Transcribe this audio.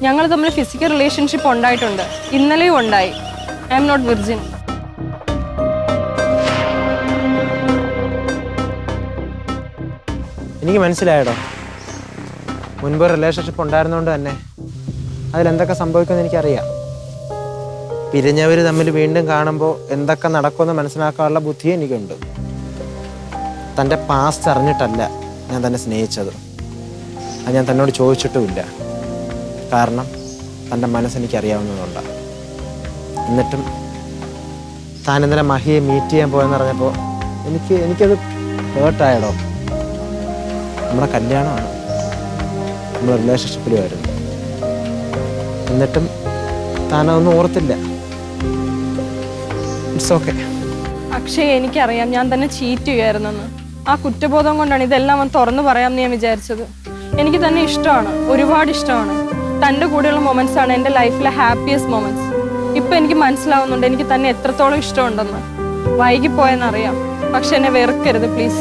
ഞങ്ങൾ തമ്മിൽ physical relationship ഉണ്ടായിട്ടുണ്ട്. ഇന്നലെയും ഉണ്ടായി. I am not virgin. എനിക്ക് മനസ്സിലായടോ, മുൻപ് റിലേഷൻഷിപ്പ് ഉണ്ടായിരുന്നതുകൊണ്ട് തന്നെ അതിലെന്തൊക്കെ സംഭവിക്കുമെന്ന് എനിക്കറിയാം. പിരിഞ്ഞവർ തമ്മിൽ വീണ്ടും കാണുമ്പോൾ എന്തൊക്കെ നടക്കുമെന്ന് മനസ്സിലാക്കാനുള്ള ബുദ്ധി എനിക്കുണ്ട്. തൻ്റെ പാസ്റ്റ് അറിഞ്ഞിട്ടല്ല ഞാൻ തന്നെ സ്നേഹിച്ചത്. അത് ഞാൻ തന്നോട് ചോദിച്ചിട്ടുമില്ല. കാരണം തൻ്റെ മനസ്സെനിക്കറിയാവുന്നതുകൊണ്ടാണ്. എന്നിട്ടും താൻ ഇന്നലെ മഹിയെ മീറ്റ് ചെയ്യാൻ പോയെന്ന് പറഞ്ഞപ്പോൾ എനിക്കത് ഹേർട്ടായടോ. നമ്മുടെ കല്യാണമാണ്, നമ്മൾ റിലേഷൻഷിപ്പിലുമായിരുന്നു. എന്നിട്ടും താനതൊന്നും ഓർത്തില്ല. It's okay. അക്ഷയ്, എനിക്കറിയാം ഞാൻ തന്നെ ചീറ്റ് ചെയ്യുമായിരുന്നെന്ന്. ആ കുറ്റബോധം കൊണ്ടാണ് ഇതെല്ലാം അവൻ തുറന്നു പറയാമെന്ന് ഞാൻ വിചാരിച്ചത്. എനിക്ക് തന്നെ ഇഷ്ടമാണ്, ഒരുപാട് ഇഷ്ടമാണ്. തൻ്റെ കൂടെയുള്ള മൊമെന്റ്സ് ആണ് എൻ്റെ ലൈഫിലെ ഹാപ്പിയസ്റ്റ് മൊമെന്റ്സ്. ഇപ്പം എനിക്ക് മനസ്സിലാവുന്നുണ്ട് എനിക്ക് തന്നെ എത്രത്തോളം ഇഷ്ടമുണ്ടെന്ന്. വൈകിപ്പോയെന്നറിയാം, പക്ഷെ എന്നെ വെറുക്കരുത് പ്ലീസ്.